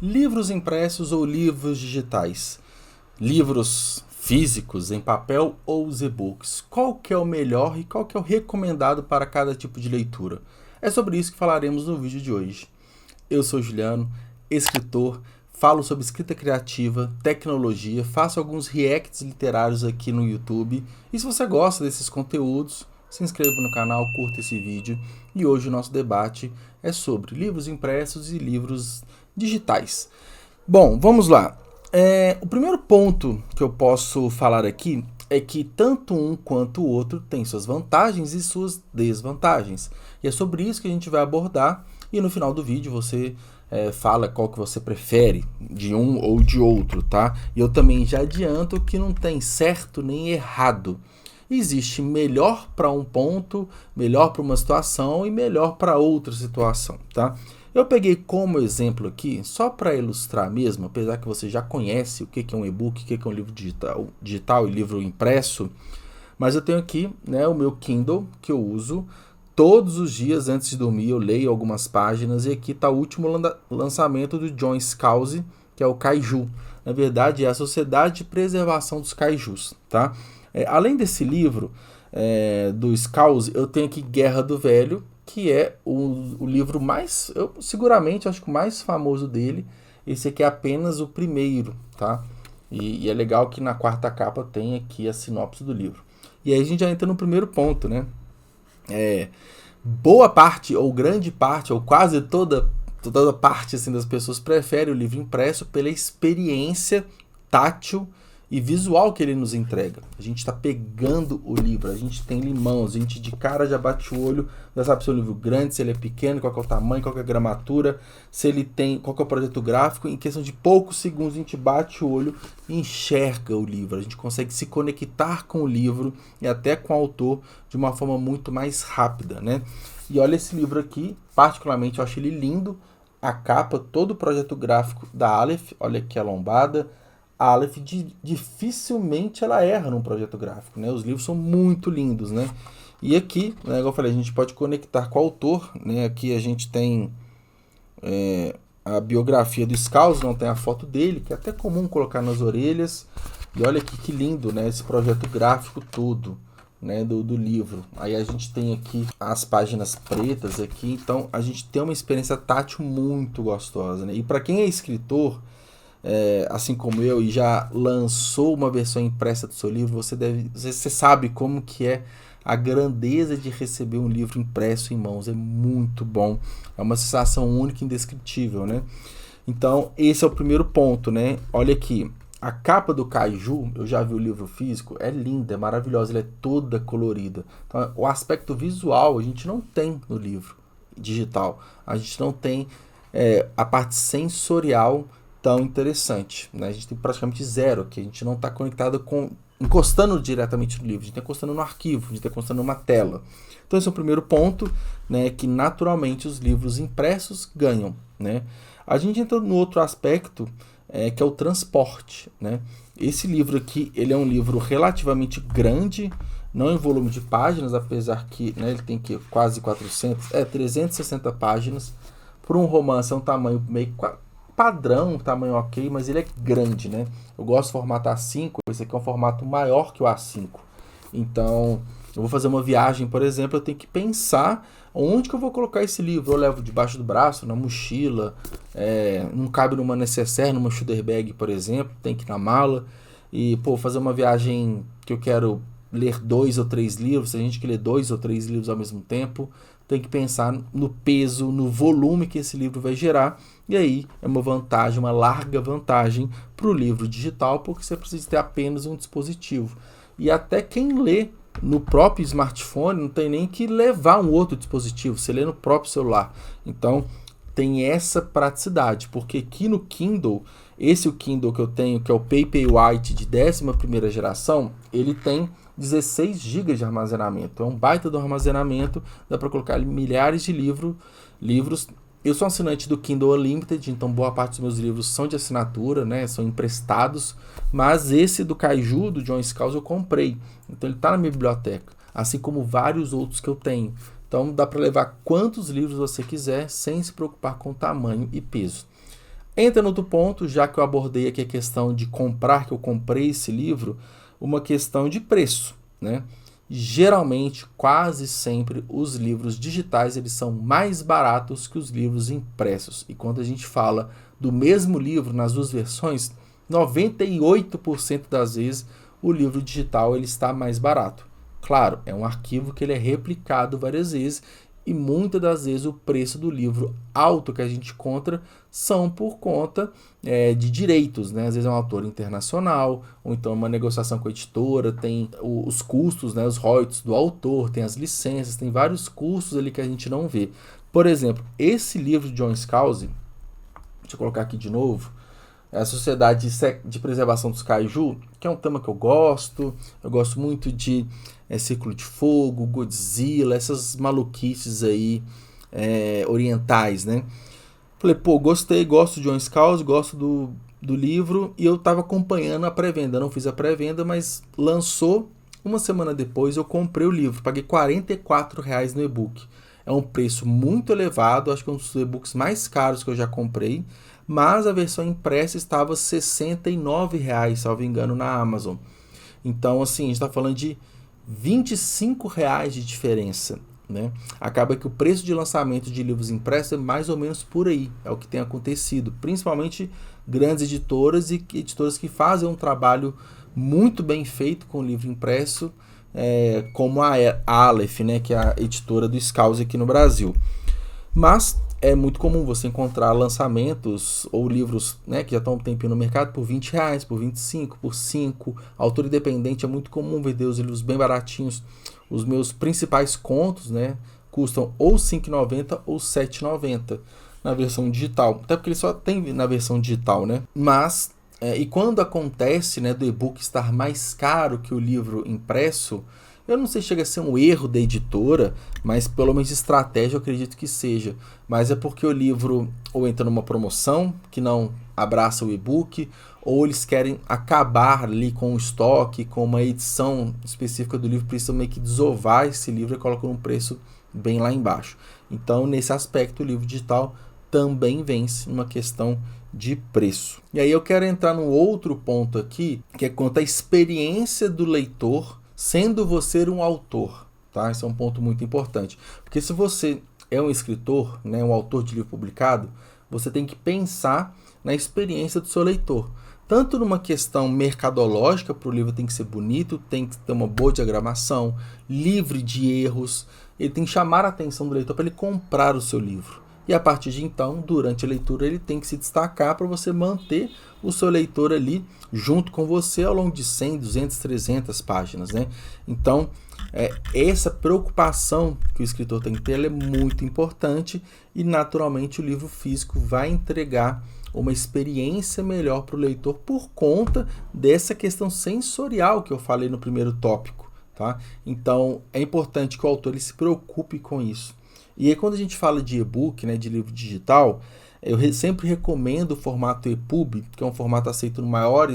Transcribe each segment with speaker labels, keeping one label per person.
Speaker 1: Livros impressos ou livros digitais? Livros físicos em papel ou os e-books? Qual que é o melhor e qual que é o recomendado para cada tipo de leitura? É sobre isso que falaremos no vídeo de hoje. Eu sou Juliano, escritor, falo sobre escrita criativa, tecnologia, faço alguns reacts literários aqui no YouTube. E se você gosta desses conteúdos, se inscreva no canal, curta esse vídeo. E hoje o nosso debate é sobre livros impressos e livros digitais. Bom, vamos lá. O primeiro ponto que eu posso falar aqui é que tanto um quanto o outro tem suas vantagens e suas desvantagens. E é sobre isso que a gente vai abordar. E no final do vídeo você fala qual que você prefere, de um ou de outro, tá? E eu também já adianto que não tem certo nem errado. Existe melhor para um ponto, melhor para uma situação e melhor para outra situação, tá? Eu peguei como exemplo aqui, só para ilustrar mesmo, apesar que você já conhece o que é um e-book, o que é um livro digital e livro impresso, mas eu tenho aqui, né, o meu Kindle, que eu uso todos os dias antes de dormir, eu leio algumas páginas, e aqui está o último lançamento do John Scalzi, que é o Kaiju. Na verdade, é a Sociedade de Preservação dos Kaijus, tá? Além desse livro do Scalzi, eu tenho aqui Guerra do Velho, que é o livro mais, seguramente, acho que o mais famoso dele. Esse aqui é apenas o primeiro, tá? E é legal que na quarta capa tem aqui a sinopse do livro. E aí a gente já entra no primeiro ponto, né? Boa parte, ou grande parte, ou quase toda parte assim, das pessoas prefere o livro impresso pela experiência tátil e visual que ele nos entrega. A gente está pegando o livro, a gente tem em mãos, a gente de cara já bate o olho, já sabe se é um livro grande, se ele é pequeno, qual que é o tamanho, qual que é a gramatura, se ele tem, qual que é o projeto gráfico. Em questão de poucos segundos a gente bate o olho e enxerga o livro. A gente consegue se conectar com o livro e até com o autor de uma forma muito mais rápida, né? E olha esse livro aqui, particularmente eu acho ele lindo, a capa, todo o projeto gráfico da Aleph, olha aqui a lombada. A Aleph dificilmente ela erra num projeto gráfico, né? Os livros são muito lindos, né? E aqui, né, como eu falei, a gente pode conectar com o autor, né? Aqui a gente tem a biografia do Scalzi, não tem a foto dele, que é até comum colocar nas orelhas. E olha aqui que lindo, né? Esse projeto gráfico todo, né? Do livro. Aí a gente tem aqui as páginas pretas aqui, então a gente tem uma experiência tátil muito gostosa, né? E para quem é escritor, assim como eu, e já lançou uma versão impressa do seu livro, você sabe como que é a grandeza de receber um livro impresso em mãos. É muito bom, é uma sensação única e indescritível, né? Então esse é o primeiro ponto, né? Olha aqui, a capa do Kaiju, eu já vi o livro físico, é linda, é maravilhosa, ela é toda colorida. Então, o aspecto visual a gente não tem no livro digital, a gente não tem a parte sensorial tão interessante, né? A gente tem praticamente zero aqui, a gente não está conectado encostando diretamente no livro, a gente está encostando no arquivo, a gente está encostando numa tela. Então esse é o primeiro ponto, né, que naturalmente os livros impressos ganham, né? A gente entra no outro aspecto, que é o transporte, né? Esse livro aqui, ele é um livro relativamente grande, não em volume de páginas, apesar que, né, ele tem quase 360 páginas. Por um romance é um tamanho meio padrão, um tamanho ok, mas ele é grande, né? Eu gosto do formato A5, esse aqui é um formato maior que o A5. Então, eu vou fazer uma viagem, por exemplo, eu tenho que pensar onde que eu vou colocar esse livro. Eu levo debaixo do braço, na mochila, não cabe numa necessaire, numa shoulder bag, por exemplo, tem que ir na mala. E, fazer uma viagem que eu quero ler 2 ou 3 livros, tem gente que lê 2 ou 3 livros ao mesmo tempo, tem que pensar no peso, no volume que esse livro vai gerar, e aí é uma vantagem, uma larga vantagem para o livro digital, porque você precisa ter apenas um dispositivo. E até quem lê no próprio smartphone não tem nem que levar um outro dispositivo, você lê no próprio celular. Então tem essa praticidade, porque aqui no Kindle, o Kindle que eu tenho, que é o Paperwhite de 11ª geração, ele tem 16 GB de armazenamento. É um baita do armazenamento, dá para colocar milhares de livros. Eu sou assinante do Kindle Unlimited, então boa parte dos meus livros são de assinatura, né? São emprestados, mas esse do Kaiju, do John Scalzi, eu comprei. Então ele está na minha biblioteca, assim como vários outros que eu tenho. Então dá para levar quantos livros você quiser, sem se preocupar com tamanho e peso. Entra no outro ponto, já que eu abordei aqui a questão de comprar, que eu comprei esse livro, uma questão de preço, né? Geralmente, quase sempre, os livros digitais eles são mais baratos que os livros impressos. E quando a gente fala do mesmo livro nas duas versões, 98% das vezes o livro digital ele está mais barato. Claro, é um arquivo que ele é replicado várias vezes e muitas das vezes o preço do livro alto que a gente encontra são por conta de direitos, né? Às vezes é um autor internacional, ou então uma negociação com a editora, tem os custos, né? Os royalties do autor, tem as licenças, tem vários custos ali que a gente não vê. Por exemplo, esse livro de John Scalzi, deixa eu colocar aqui de novo, é a Sociedade de Preservação dos Kaiju, que é um tema que eu gosto muito de Círculo de Fogo, Godzilla, essas maluquices aí orientais, né? Falei, pô, gostei, gosto de John Scalzi, gosto do livro, e eu tava acompanhando a pré-venda, não fiz a pré-venda, mas lançou uma semana depois, eu comprei o livro, paguei R$44 no e-book. É um preço muito elevado, acho que é um dos e-books mais caros que eu já comprei, mas a versão impressa estava R$69, salvo engano, na Amazon. Então, assim, a gente está falando de R$25 de diferença, né? Acaba que o preço de lançamento de livros impressos é mais ou menos por aí, é o que tem acontecido, principalmente grandes editoras e editoras que fazem um trabalho muito bem feito com o livro impresso, como a Aleph, né, que é a editora do Scalzi aqui no Brasil. Mas é muito comum você encontrar lançamentos ou livros, né, que já estão um tempinho no mercado por R$20, por R$25, por R$5. Autor independente é muito comum vender os livros bem baratinhos. Os meus principais contos, né, custam ou R$5,90 ou R$7,90 na versão digital. Até porque ele só tem na versão digital, né? Mas, e quando acontece, né, do e-book estar mais caro que o livro impresso, eu não sei se chega a ser um erro da editora, mas pelo menos estratégia eu acredito que seja. Mas é porque o livro ou entra numa promoção que não abraça o e-book, ou eles querem acabar ali com o estoque, com uma edição específica do livro, precisam meio que desovar esse livro e colocam um preço bem lá embaixo. Então, nesse aspecto, o livro digital também vence uma questão de preço. E aí eu quero entrar num outro ponto aqui, que é quanto à experiência do leitor, sendo você um autor, tá? Esse é um ponto muito importante. Porque se você é um escritor, né, um autor de livro publicado, você tem que pensar na experiência do seu leitor. Tanto numa questão mercadológica, para o livro tem que ser bonito, tem que ter uma boa diagramação, livre de erros, ele tem que chamar a atenção do leitor para ele comprar o seu livro. E a partir de então, durante a leitura, ele tem que se destacar para você manter o seu leitor ali junto com você ao longo de 100, 200, 300 páginas, né? Então, essa preocupação que o escritor tem que ter, ela é muito importante e, naturalmente, o livro físico vai entregar uma experiência melhor para o leitor por conta dessa questão sensorial que eu falei no primeiro tópico, tá? Então, é importante que o autor ele se preocupe com isso. E aí, quando a gente fala de e-book, né, de livro digital, eu sempre recomendo o formato EPUB, que é um formato aceito no maior,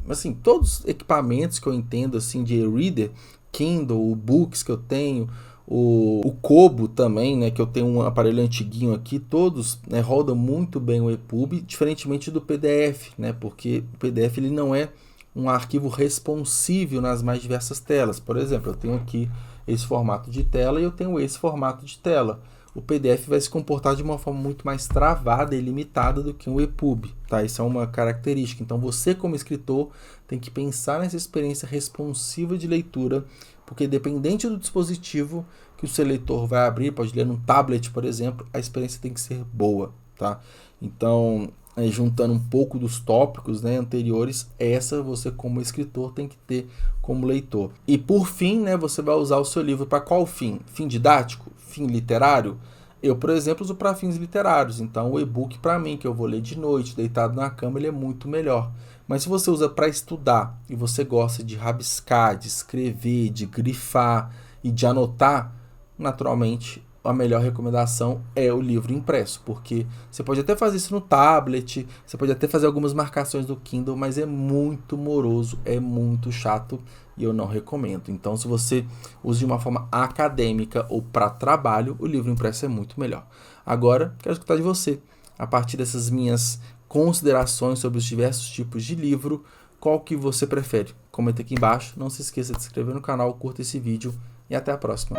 Speaker 1: assim, todos os equipamentos que eu entendo assim de e-reader, Kindle, o Books que eu tenho, o Kobo também, né, que eu tenho um aparelho antiguinho aqui, todos, né, rodam muito bem o EPUB, diferentemente do PDF, né, porque o PDF ele não é um arquivo responsível nas mais diversas telas. Por exemplo, eu tenho aqui esse formato de tela e eu tenho esse formato de tela. O PDF vai se comportar de uma forma muito mais travada e limitada do que um EPUB, tá? Isso é uma característica. Então você, como escritor, tem que pensar nessa experiência responsiva de leitura, porque dependente do dispositivo que o seu leitor vai abrir, pode ler num tablet, por exemplo, a experiência tem que ser boa, tá? Então, juntando um pouco dos tópicos, né, anteriores, essa você como escritor tem que ter como leitor. E por fim, né, você vai usar o seu livro para qual fim? Fim didático? Fim literário? Eu, por exemplo, uso para fins literários. Então o e-book para mim, que eu vou ler de noite, deitado na cama, ele é muito melhor. Mas se você usa para estudar e você gosta de rabiscar, de escrever, de grifar e de anotar, naturalmente a melhor recomendação é o livro impresso, porque você pode até fazer isso no tablet, você pode até fazer algumas marcações do Kindle, mas é muito moroso, é muito chato e eu não recomendo. Então, se você usa de uma forma acadêmica ou para trabalho, o livro impresso é muito melhor. Agora, quero escutar de você. A partir dessas minhas considerações sobre os diversos tipos de livro, qual que você prefere? Comenta aqui embaixo, não se esqueça de se inscrever no canal, curta esse vídeo e até a próxima.